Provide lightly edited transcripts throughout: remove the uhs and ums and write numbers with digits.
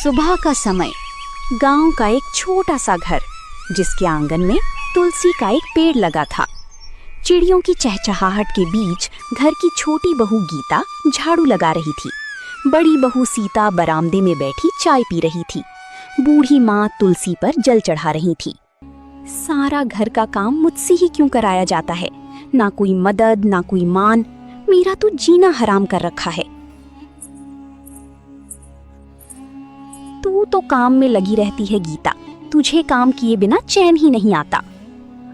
सुबह का समय। गांव का एक छोटा सा घर, जिसके आंगन में तुलसी का एक पेड़ लगा था। चिड़ियों की चहचहाहट के बीच घर की छोटी बहू गीता झाड़ू लगा रही थी। बड़ी बहू सीता बरामदे में बैठी चाय पी रही थी। बूढ़ी माँ तुलसी पर जल चढ़ा रही थी। सारा घर का काम मुझसे ही क्यों कराया जाता है? ना कोई मदद, ना कोई मान। मेरा तो जीना हराम कर रखा है। तू तो काम में लगी रहती है गीता। तुझे काम किए बिना चैन ही नहीं आता।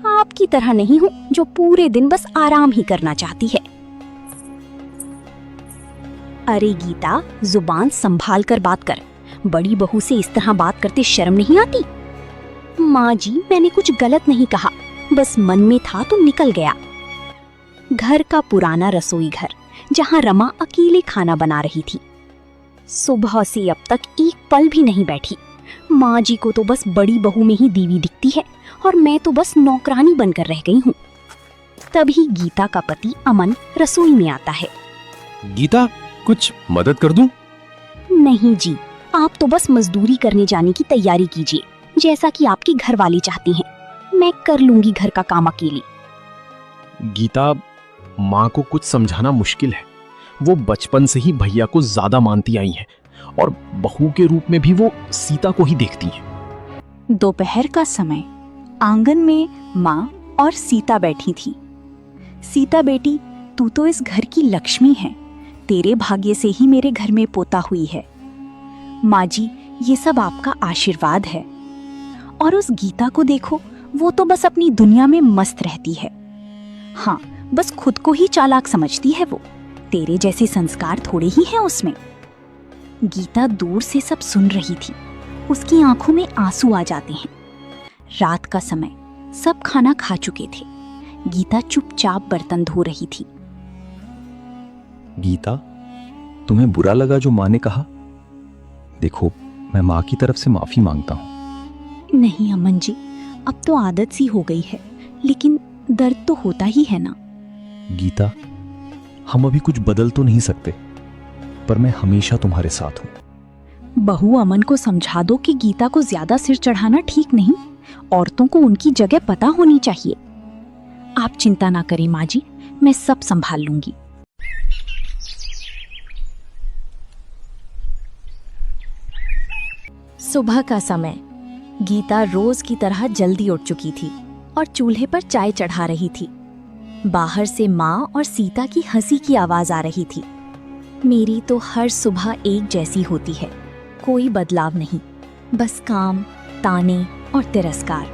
आपकी तरह नहीं हूँ जो पूरे दिन बस आराम ही करना चाहती है। अरे गीता, जुबान संभाल कर बात कर। बड़ी बहू से इस तरह बात करते शर्म नहीं आती? माँ जी, मैंने कुछ गलत नहीं कहा, बस मन में था तो निकल गया। घर का पुराना रसोई घर, जहाँ रमा अकेले खाना बना रही थी। सुबह से अब तक एक पल भी नहीं बैठी। माँ जी को तो बस बड़ी बहू में ही दीवी दिखती है और मैं तो बस नौकरानी बनकर रह गई हूँ। तभी गीता का पति अमन रसोई में आता है। गीता, कुछ मदद कर दूं? नहीं जी, आप तो बस मजदूरी करने जाने की तैयारी कीजिए, जैसा कि आपकी घरवाली चाहती हैं। मैं कर लूंगी घर का काम अकेली। गीता, माँ को कुछ समझाना मुश्किल है। वो बचपन से ही भैया को ज्यादा मानती आई हैं और बहू के रूप में भी वो सीता को ही देखती हैं। दोपहर का समय। आंगन में माँ और सीता बैठी थी। सीता बेटी, तू तो इस घर की लक्ष्मी है। तेरे भाग्य से ही मेरे घर में पोता हुई है। माँ जी, ये सब आपका आशीर्वाद है। और उस गीता को देखो, वो तो बस अपनी दुनिया में मस्त रहती है। हाँ, बस खुद को ही चालाक समझती है वो। तेरे जैसे संस्कार थोड़े ही हैं उसमें। गीता दूर से सब सुन रही थी। उसकी आंखों में आंसू आ जाते हैं। रात का समय, सब खाना खा चुके थे। गीता चुपचाप बर्तन धो रही थी। गीता, तुम्हें बुरा लगा जो माँ ने कहा? देखो, मैं माँ की तरफ से माफी मांगता हूँ। नहीं अमन जी, अब तो आदत सी हो गई है, लेकिन दर्द तो होता ही है ना। गीता, हम अभी कुछ बदल तो नहीं सकते, पर मैं हमेशा तुम्हारे साथ हूँ। बहू अमन को समझा दो कि गीता को ज्यादा सिर चढ़ाना ठीक नहीं। औरतों को उनकी जगह पता होनी चाहिए। आप चिंता ना करें माँ जी, मैं सब संभाल लूंगी। सुबह का समय। गीता रोज की तरह जल्दी उठ चुकी थी और चूल्हे पर चाय चढ़ा रही थी। बाहर से माँ और सीता की हंसी की आवाज आ रही थी। मेरी तो हर सुबह एक जैसी होती है, कोई बदलाव नहीं, बस काम, ताने और तिरस्कार।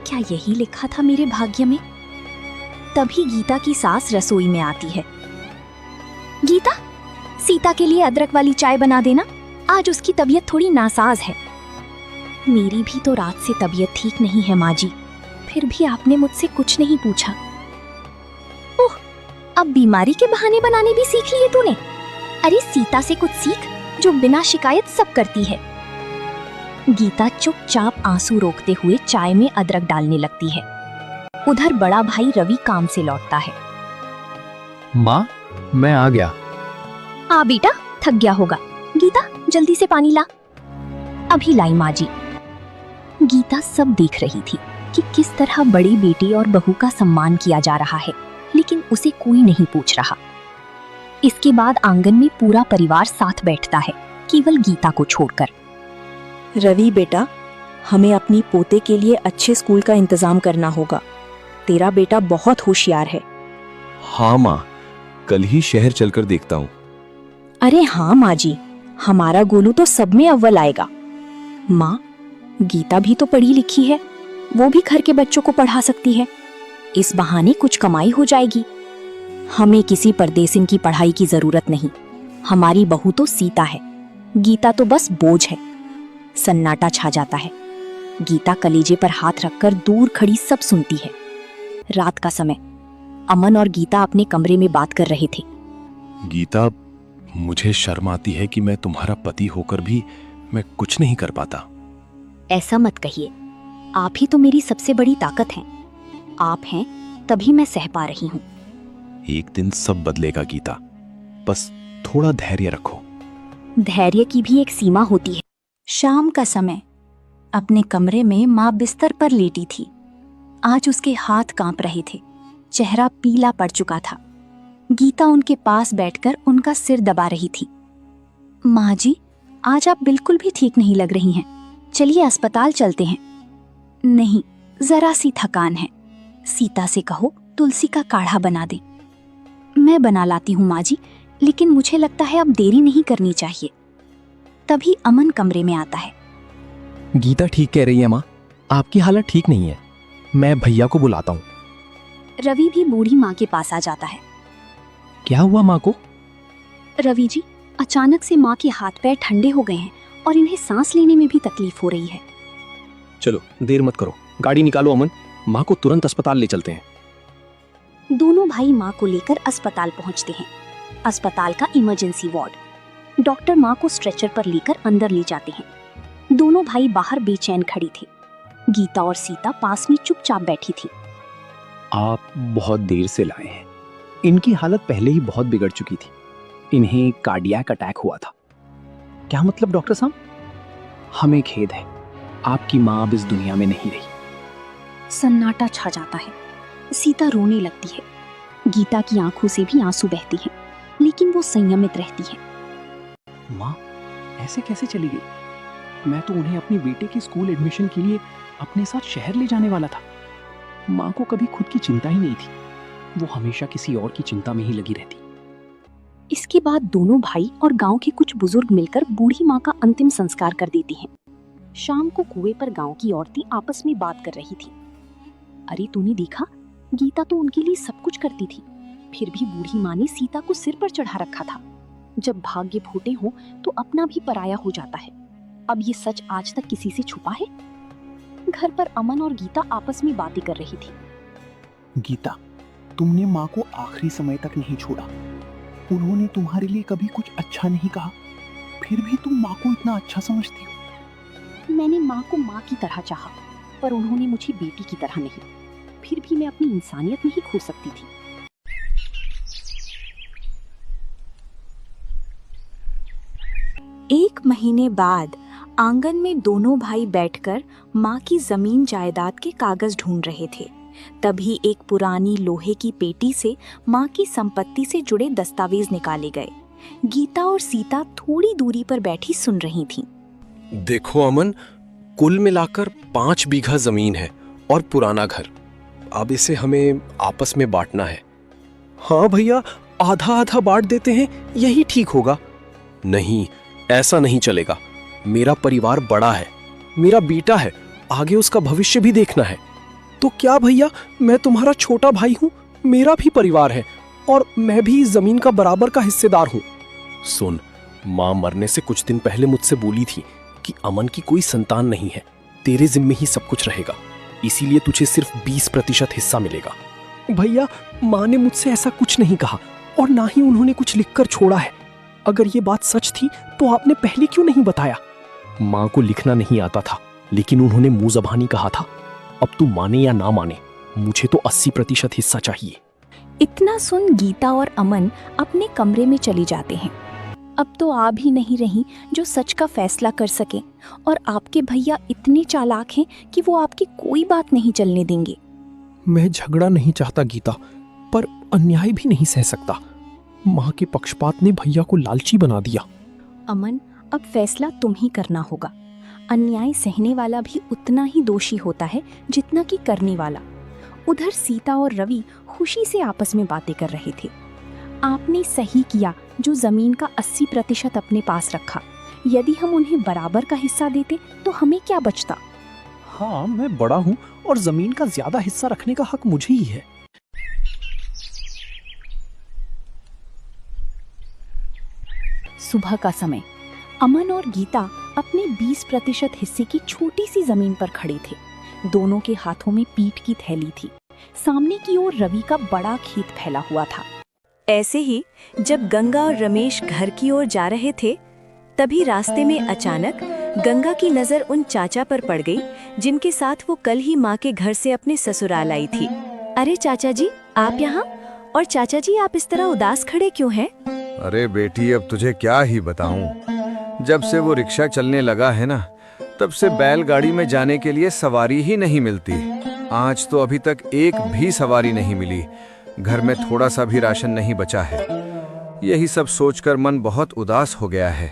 क्या यही लिखा था मेरे भाग्य में? तभी गीता की सास रसोई में आती है। गीता, सीता के लिए अदरक वाली चाय बना देना, आज उसकी तबीयत थोड़ी नासाज है। मेरी भी तो रात से तबीयत ठीक नहीं है माँ जी, फिर भी आपने मुझसे कुछ नहीं पूछा। ओह, अब बीमारी के बहाने बनाने भी सीख लिए तूने। अरे सीता से कुछ सीख, जो बिना शिकायत सब करती है। गीता चुपचाप आंसू रोकते हुए चाय में अदरक डालने लगती है। उधर बड़ा भाई रवि काम से लौटता है। माँ, मैं आ गया। आ बेटा, थक गया होगा। गीता, जल्दी से पानी ला। अभी लाई माँ जी। गीता सब देख रही थी कि किस तरह बड़ी बेटी और बहू का सम्मान किया जा रहा है, लेकिन उसे कोई नहीं पूछ रहा। इसके बाद आंगन में पूरा परिवार साथ बैठता है, केवल गीता को छोड़कर। रवि बेटा, हमें अपनी पोते के लिए अच्छे स्कूल का इंतजाम करना होगा। तेरा बेटा बहुत होशियार है। हाँ माँ, कल ही शहर चलकर देखता हूँ। अरे हाँ माँ जी, हमारा गोलू तो सब में अव्वल आएगा। माँ, गीता भी तो पढ़ी लिखी है, वो भी घर के बच्चों को पढ़ा सकती है। इस बहाने कुछ कमाई हो जाएगी। हमें किसी परदेसिन की पढ़ाई की जरूरत नहीं। हमारी बहू तो सीता है, गीता तो बस बोझ है। सन्नाटा छा जाता है। गीता कलेजे पर हाथ रखकर दूर खड़ी सब सुनती है। रात का समय। अमन और गीता अपने कमरे में बात कर रहे थे। गीता, मुझे शर्म आती है कि मैं तुम्हारा पति होकर भी मैं कुछ नहीं कर पाता। ऐसा मत कहिए, आप ही तो मेरी सबसे बड़ी ताकत हैं। आप हैं तभी मैं सह पा रही हूँ। एक दिन सब बदलेगा गीता, बस थोड़ा धैर्य रखो। धैर्य की भी एक सीमा होती है। शाम का समय। अपने कमरे में माँ बिस्तर पर लेटी थी। आज उसके हाथ कांप रहे थे, चेहरा पीला पड़ चुका था। गीता उनके पास बैठकर उनका सिर दबा रही थी। माँ जी, आज आप बिल्कुल भी ठीक नहीं लग रही हैं। चलिए अस्पताल चलते हैं। नहीं, जरा सी थकान है। सीता से कहो तुलसी का काढ़ा बना दे। मैं बना लाती हूँ माँ जी, लेकिन मुझे लगता है अब देरी नहीं करनी चाहिए। तभी अमन कमरे में आता है। गीता ठीक कह रही है माँ, आपकी हालत ठीक नहीं है। मैं भैया को बुलाता हूँ। रवि भी बूढ़ी माँ के पास आ जाता है। क्या हुआ माँ को? रवि जी, अचानक से माँ के हाथ पैर ठंडे हो गए हैं और इन्हें सांस लेने में भी तकलीफ हो रही है। चलो देर मत करो, गाड़ी निकालो अमन, माँ को तुरंत अस्पताल ले चलते हैं। दोनों भाई माँ को लेकर अस्पताल पहुँचते हैं। अस्पताल का इमरजेंसी वार्ड। डॉक्टर माँ को स्ट्रेचर पर लेकर अंदर ले जाते हैं। दोनों भाई बाहर बेचैन खड़ी थी। गीता और सीता पास में चुपचाप बैठी थी। आप बहुत देर से लाए हैं। इनकी हालत पहले ही बहुत बिगड़ चुकी थी। इन्हें कार्डियक अटैक हुआ था। क्या मतलब डॉक्टर साहब? हमें खेद है, आपकी माँ अब इस दुनिया में नहीं रही। सन्नाटा छा जाता है। सीता रोने लगती है। गीता की आंखों से भी आंसू बहती हैं, लेकिन वो संयमित रहती है। माँ ऐसे कैसे चली गई? मैं तो उन्हें अपनी बेटे के स्कूल एडमिशन के लिए अपने साथ शहर ले जाने वाला था। माँ को कभी खुद की चिंता ही नहीं थी। वो हमेशा किसी और की चिंता में ही लगी रहती। इसके बाद दोनों भाई और गांव के कुछ बुजुर्ग मिलकर बूढ़ी माँ का अंतिम संस्कार कर देती हैं। शाम को कुएं पर गांव की औरतें आपस में बात कर रही थी। अरे तूने देखा, गीता तो उनके लिए सब कुछ करती थी, फिर भी बूढ़ी माँ ने सीता को सिर पर चढ़ा रखा था। जब भाग्य फूटे हो तो अपना भी पराया हो जाता है। अब ये सच आज तक किसी से छुपा है? घर पर अमन और गीता आपस में बातें कर रही थी। गीता, तुमने माँ को आखिरी समय तक नहीं छोड़ा। उन्होंने तुम्हारे लिए कभी कुछ अच्छा नहीं कहा, फिर भी तुम माँ को इतना अच्छा समझती हो। मैंने माँ को माँ की तरह चाहा, पर उन्होंने मुझे बेटी की तरह नहीं। फिर भी मैं अपनी इंसानियत नहीं खो सकती थी। एक महीने बाद आंगन में दोनों भाई बैठकर माँ की जमीन जायदाद के कागज ढूंढ रहे थे। तभी एक पुरानी लोहे की पेटी से माँ की संपत्ति से जुड़े दस्तावेज निकाले गए। गीता और सीता थोड़ी दूरी पर बैठी सुन रही थीं। देखो अमन, कुल मिलाकर 5 बीघा जमीन है और पुराना घर। अब इसे हमें आपस में बांटना है। हाँ भैया, आधा आधा बांट देते हैं, यही ठीक होगा। नहीं, ऐसा नहीं चलेगा। मेरा परिवार बड़ा है, मेरा बेटा है, आगे उसका भविष्य भी देखना है। तो क्या भैया, मैं तुम्हारा छोटा भाई हूं, मेरा भी परिवार है और मैं भी इस जमीन का बराबर का हिस्सेदार हूं। सुन, मां मरने से कुछ दिन पहले मुझसे बोली थी कि अमन की कोई संतान नहीं है, तेरे जिम्मे ही सब कुछ रहेगा, इसीलिए तुझे सिर्फ 20% हिस्सा मिलेगा। भैया, मां ने मुझसे ऐसा कुछ नहीं कहा और ना ही उन्होंने कुछ लिखकर छोड़ा है। अगर ये बात सच थी तो आपने पहले क्यों नहीं बताया? मां को लिखना नहीं आता था, लेकिन उन्होंने मुंह ज़बानी कहा था। अब तू माने या ना माने, मुझे तो 80% हिस्सा चाहिए। इतना सुन गीता और अमन अपने कमरे में चली जाते हैं। अब तो आप भी नहीं रही जो सच का फैसला कर सके, और आपके भैया इतने चालाक हैं कि वो आपकी कोई बात नहीं चलने देंगे। मैं झगड़ा नहीं चाहता गीता, पर अन्याय भी नहीं सह सकता। माँ के पक्षपात ने भैया को लालची बना दिया। अमन, अब फैसला तुम ही करना होगा। अन्याय सहने वाला भी उतना ही दोषी होता है जितना कि करने वाला। उधर सीता और रवि खुशी से आपस में बातें कर रहे थे। आपने सही किया जो जमीन का 80% अपने पास रखा। यदि हम उन्हें बराबर का हिस्सा देते तो हमें क्या बचता? हाँ, मैं बड़ा हूँ और जमीन का ज्यादा हिस्सा रखने का हक मुझे ही है। सुबह का समय। अमन और गीता अपने 20% हिस्से की छोटी सी जमीन पर खड़े थे। दोनों के हाथों में पीठ की थैली थी। सामने की ओर रवि का बड़ा खेत फैला हुआ था। ऐसे ही जब गंगा और रमेश घर की ओर जा रहे थे, तभी रास्ते में अचानक गंगा की नजर उन चाचा पर पड़ गई जिनके साथ वो कल ही माँ के घर से अपने ससुराल आई थी। अरे चाचा जी, आप यहाँ? और चाचा जी, आप इस तरह उदास खड़े क्यों हैं? अरे बेटी, अब तुझे क्या ही बताऊं। जब से वो रिक्शा चलने लगा है ना, तब से बैलगाड़ी में जाने के लिए सवारी ही नहीं मिलती। आज तो अभी तक एक भी सवारी नहीं मिली। घर में थोड़ा सा भी राशन नहीं बचा है। यही सब सोचकर मन बहुत उदास हो गया है।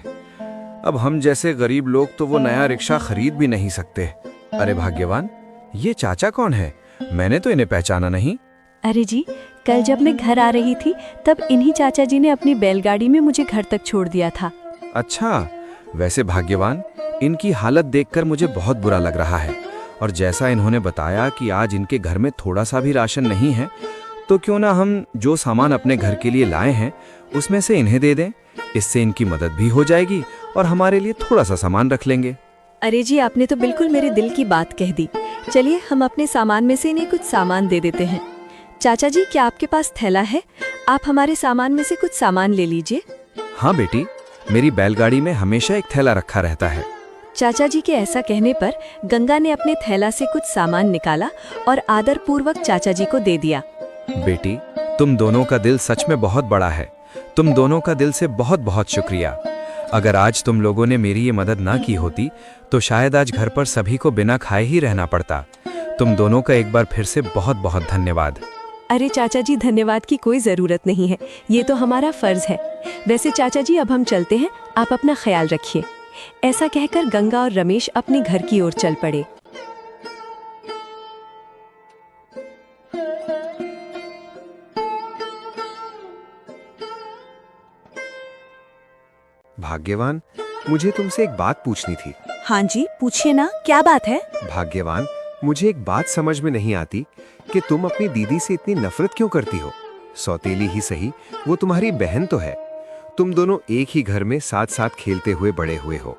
अब हम जैसे गरीब लोग तो वो नया रिक्शा खरीद भी नहीं सकते। अरे भाग्यवान, ये चाचा कौन है? मैंने तो इन्हें पहचाना नहीं। अरे जी, कल जब मैं घर आ रही थी तब इन्हीं चाचा जी ने अपनी बैलगाड़ी में मुझे घर तक छोड़ दिया था। अच्छा, वैसे भाग्यवान, इनकी हालत देखकर मुझे बहुत बुरा लग रहा है। और जैसा इन्होंने बताया कि आज इनके घर में थोड़ा सा भी राशन नहीं है, तो क्यों ना हम जो सामान अपने घर के लिए लाए हैं उसमें से इन्हें दे दें। इससे इनकी मदद भी हो जाएगी और हमारे लिए थोड़ा सा सामान रख लेंगे। अरे जी, आपने तो बिल्कुल मेरे दिल की बात कह दी। चलिए हम अपने सामान में से इन्हें कुछ सामान दे देते हैं। चाचा जी, क्या आपके पास थैला है? आप हमारे सामान में से कुछ सामान ले लीजिए। हाँ बेटी, मेरी बैलगाड़ी में हमेशा एक थैला रखा रहता है। चाचा जी के ऐसा कहने पर गंगा ने अपने थैला से कुछ सामान निकाला और आदरपूर्वक चाचा जी को दे दिया। बेटी, तुम दोनों का दिल सच में बहुत बड़ा है। तुम दोनों का दिल से बहुत बहुत शुक्रिया। अगर आज तुम लोगों ने मेरी ये मदद ना की होती तो शायद आज घर पर सभी को बिना खाए ही रहना पड़ता। तुम दोनों का एक बार फिर से बहुत बहुत धन्यवाद। अरे चाचा जी, धन्यवाद की कोई जरूरत नहीं है, ये तो हमारा फर्ज है। वैसे चाचा जी, अब हम चलते हैं, आप अपना ख्याल रखिए। ऐसा कहकर गंगा और रमेश अपने घर की ओर चल पड़े। भाग्यवान, मुझे तुमसे एक बात पूछनी थी। हाँ जी, पूछिए ना, क्या बात है? भाग्यवान, मुझे एक बात समझ में नहीं आती कि तुम अपनी दीदी से इतनी नफरत क्यों करती हो। सौतेली ही सही, वो तुम्हारी बहन तो है। तुम दोनों एक ही घर में साथ साथ खेलते हुए बड़े हुए हो।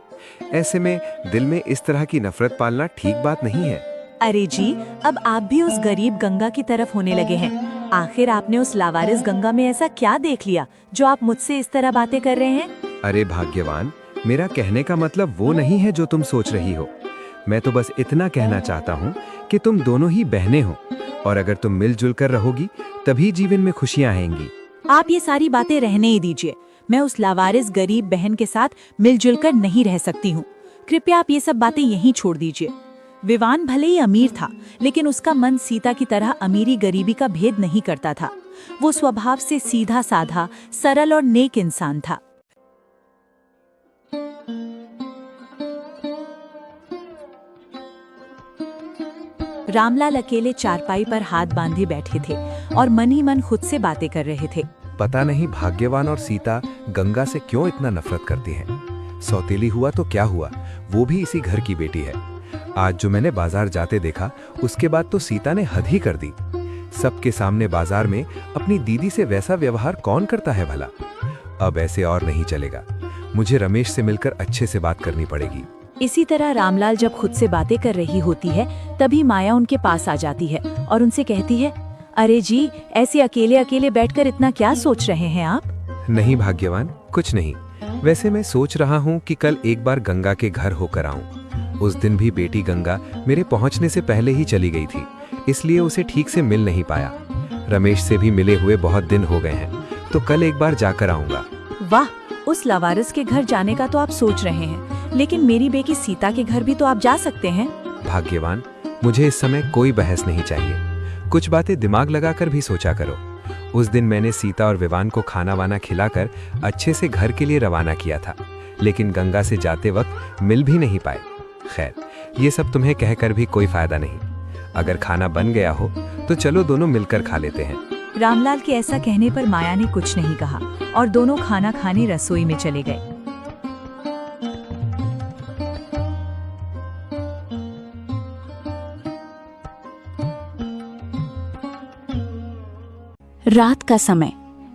ऐसे में दिल में इस तरह की नफरत पालना ठीक बात नहीं है। अरे जी, अब आप भी उस गरीब गंगा की तरफ होने लगे हैं। आखिर आपने उस लावारिस गंगा में ऐसा क्या देख लिया जो आप मुझसे इस तरह बातें कर रहे हैं? अरे भाग्यवान, मेरा कहने का मतलब वो नहीं है जो तुम सोच रही हो। मैं तो बस इतना कहना चाहता हूँ कि तुम दोनों ही बहनें हो और अगर तुम मिलजुल कर रहोगी तभी जीवन में खुशियाँ आएंगी। आप ये सारी बातें रहने ही दीजिए। मैं उस लावारिस गरीब बहन के साथ मिलजुल कर नहीं रह सकती हूँ। कृपया आप ये सब बातें यहीं छोड़ दीजिए। विवान भले ही अमीर था, लेकिन उसका मन सीता की तरह अमीरी गरीबी का भेद नहीं करता था। वो स्वभाव से सीधा साधा, सरल और नेक इंसान था। रामलाल अकेले चारपाई पर हाथ बांधे बैठे थे और मन ही मन खुद से बातें कर रहे थे। पता नहीं भाग्यवान और सीता गंगा से क्यों इतना नफरत करती हैं। सौतेली हुआ तो क्या हुआ, वो भी इसी घर की बेटी है। आज जो मैंने बाजार जाते देखा, उसके बाद तो सीता ने हद ही कर दी। सबके सामने बाजार में अपनी दीदी से वैसा व्यवहार कौन करता है भला। अब ऐसे और नहीं चलेगा। मुझे रमेश से मिलकर अच्छे से बात करनी पड़ेगी। इसी तरह रामलाल जब खुद से बातें कर रही होती है, तभी माया उनके पास आ जाती है और उनसे कहती है, अरे जी, ऐसे अकेले अकेले बैठकर इतना क्या सोच रहे हैं आप? नहीं भाग्यवान, कुछ नहीं। वैसे मैं सोच रहा हूँ कि कल एक बार गंगा के घर होकर आऊं। उस दिन भी बेटी गंगा मेरे पहुंचने से पहले ही चली गई थी, इसलिए उसे ठीक से मिल नहीं पाया। रमेश से भी मिले हुए बहुत दिन हो गए हैं, तो कल एक बार जाकर आऊंगा। वाह, उस लावारिस के घर जाने का तो आप सोच रहे हैं, लेकिन मेरी बेटी सीता के घर भी तो आप जा सकते हैं। भाग्यवान, मुझे इस समय कोई बहस नहीं चाहिए। कुछ बातें दिमाग लगाकर भी सोचा करो। उस दिन मैंने सीता और विवान को खाना वाना खिलाकर अच्छे से घर के लिए रवाना किया था, लेकिन गंगा से जाते वक्त मिल भी नहीं पाए। खैर, ये सब तुम्हें कहकर भी कोई फायदा नहीं। अगर खाना बन गया हो तो चलो दोनों मिलकर खा लेते हैं। रामलाल के ऐसा कहने पर माया ने कुछ नहीं कहा और दोनों खाना खाने रसोई में चले गए। रात का समय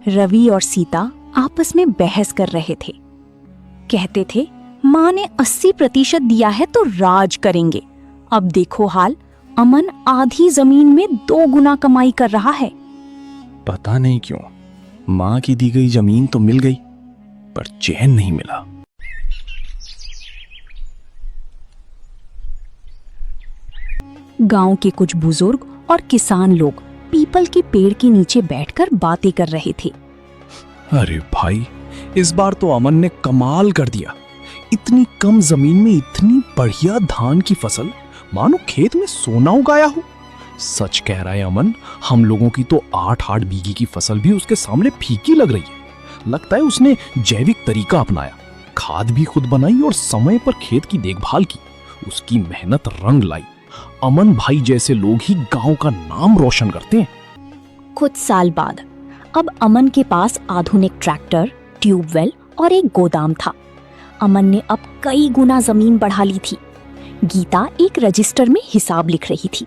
रवि और सीता आपस में बहस कर रहे थे। कहते थे, माँ ने 80% दिया है तो राज करेंगे। अब देखो हाल, अमन आधी जमीन में 2 गुना कमाई कर रहा है। पता नहीं क्यों माँ की दी गई जमीन तो मिल गई, पर चैन नहीं मिला। गांव के कुछ बुजुर्ग और किसान लोग पीपल के पेड़ के नीचे बैठकर बातें कर रहे थे। अरे भाई, इस बार तो अमन ने कमाल कर दिया। इतनी कम जमीन में इतनी बढ़िया धान की फसल, मानो खेत में सोना उगाया हो। सच कह रहा है अमन, हम लोगों की तो 8-8 बीघे की फसल भी उसके सामने फीकी लग रही है। लगता है उसने जैविक तरीका अपनाया, खाद भी खुद बनाई और समय पर खेत की देखभाल की। उसकी मेहनत रंग लाई। अमन भाई जैसे लोग ही गांव का नाम रोशन करते हैं। कुछ साल बाद अब अमन के पास आधुनिक ट्रैक्टर, ट्यूबवेल और एक गोदाम था। अमन ने अब कई गुना जमीन बढ़ा ली थी। गीता एक रजिस्टर में हिसाब लिख रही थी।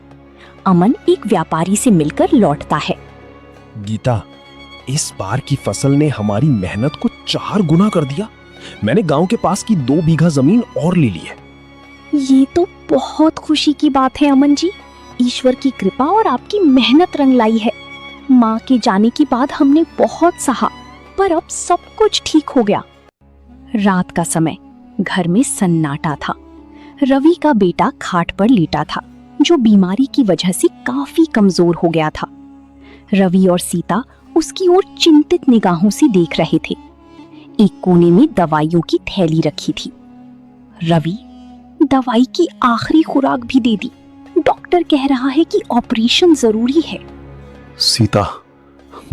अमन एक व्यापारी से मिलकर लौटता है। गीता, इस बार की फसल ने हमारी मेहनत को 4 गुना कर दिया। मैंने गांव के पास की 2 बीघा जमीन और ले ली है। ये तो बहुत खुशी की बात है अमन जी। ईश्वर की कृपा और आपकी मेहनत रंग लाई है। माँ के जाने के बाद हमने बहुत सहा, पर अब सब कुछ ठीक हो गया। रात का समय, घर में सन्नाटा था। रवि का बेटा खाट पर लेटा था, जो बीमारी की वजह से काफी कमजोर हो गया था। रवि और सीता उसकी ओर चिंतित निगाहों से देख रहे थे। एक कोने में दवाइयों की थैली रखी थी। रवि, दवाई की आखिरी खुराक भी दे दी। डॉक्टर कह रहा है कि ऑपरेशन जरूरी है। सीता,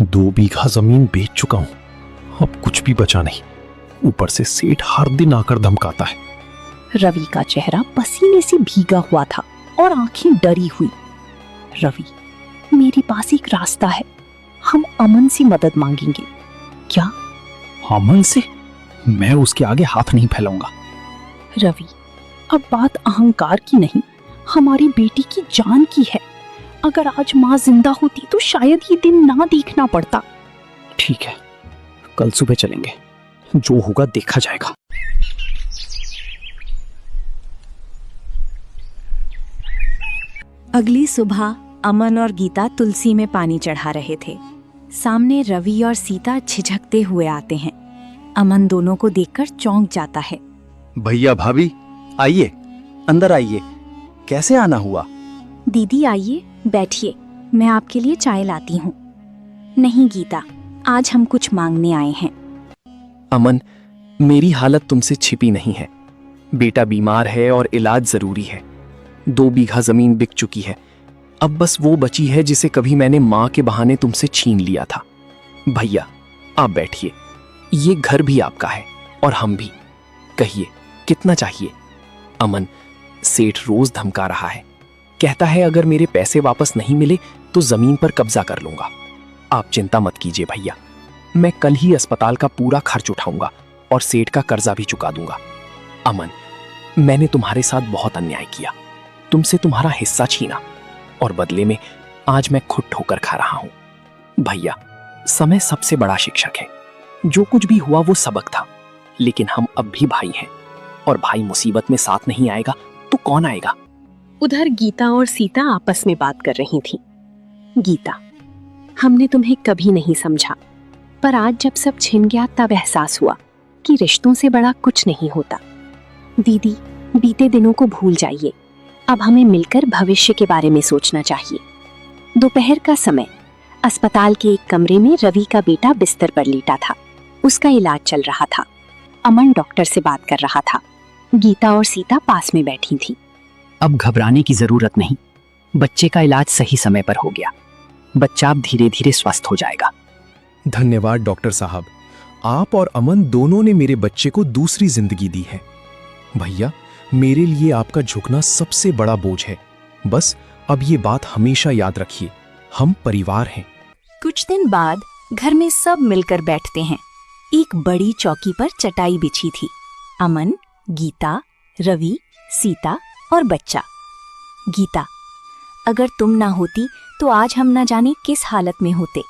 2 बीघा जमीन बेच चुका हूं, अब कुछ भी बचा नहीं। ऊपर से सेठ हर दिन आकर धमकाता है। रवि का चेहरा पसीने से भीगा हुआ था और आंखें डरी हुई। रवि, मेरे पास एक रास्ता है। हम अमन से मदद मांगेंगे। क्या? अमन से? मैं उसके आगे हाथ नहीं फैलाऊंगा। रवि, अब बात अहंकार की नहीं, हमारी बेटी की जान की है। अगर आज माँ जिंदा होती तो शायद ये दिन ना देखना पड़ता। ठीक है, कल सुबह चलेंगे, जो होगा देखा जाएगा। अगली सुबह अमन और गीता तुलसी में पानी चढ़ा रहे थे। सामने रवि और सीता झिझकते हुए आते हैं। अमन दोनों को देखकर चौंक जाता है। भैया भाभी, आइए, अंदर आइए। कैसे आना हुआ? दीदी आइए, बैठिए, मैं आपके लिए चाय लाती हूँ। नहीं गीता, आज हम कुछ मांगने आए हैं। अमन, मेरी हालत तुमसे छिपी नहीं है। बेटा बीमार है और इलाज जरूरी है। 2 बीघा जमीन बिक चुकी है। अब बस वो बची है जिसे कभी मैंने माँ के बहाने तुमसे छीन लिया था। भैया, आप बैठिए। ये घर भी आपका है और हम भी। कहिए, कितना चाहिए? अमन, सेठ रोज धमका रहा है। कहता है अगर मेरे पैसे वापस नहीं मिले तो जमीन पर कब्जा कर लूंगा। आप चिंता मत कीजिए भैया, मैं कल ही अस्पताल का पूरा खर्च उठाऊंगा और सेठ का कर्जा भी चुका दूंगा। अमन, मैंने तुम्हारे साथ बहुत अन्याय किया, तुमसे तुम्हारा हिस्सा छीना और बदले में आज मैं खुद ठोकर खा रहा हूं। भैया, समय सबसे बड़ा शिक्षक है। जो कुछ भी हुआ वो सबक था, लेकिन हम अब भी भाई हैं और भाई मुसीबत में साथ नहीं आएगा तो कौन आएगा? उधर गीता और सीता आपस में बात कर रही थीं। गीता, हमने तुम्हें कभी नहीं समझा, पर आज जब सब छिन गया तब एहसास हुआ कि रिश्तों से बड़ा कुछ नहीं होता। दीदी, बीते दिनों को भूल जाइए। अब हमें मिलकर भविष्य के बारे में सोचना चाहिए। दोपहर का समय, अस्पताल के एक कमरे में रवि का बेटा बिस्तर पर लेटा था। उसका इलाज चल रहा था। अमन डॉक्टर से बात कर रहा था। गीता और सीता पास में बैठी थी। अब घबराने की जरूरत नहीं। बच्चे का इलाज सही समय पर हो गया। बच्चा अब धीरे धीरे स्वस्थ हो जाएगा। धन्यवाद डॉक्टर साहब, आप और अमन दोनों ने मेरे बच्चे को दूसरी जिंदगी दी है। भैया, मेरे लिए आपका झुकना सबसे बड़ा बोझ है। बस अब ये बात हमेशा याद रखिए, हम परिवार हैं। कुछ दिन बाद घर में सब मिलकर बैठते हैं। एक बड़ी चौकी पर चटाई बिछी थी। अमन, गीता, रवि, सीता और बच्चा। गीता, अगर तुम ना होती तो आज हम ना जाने किस हालत में होते।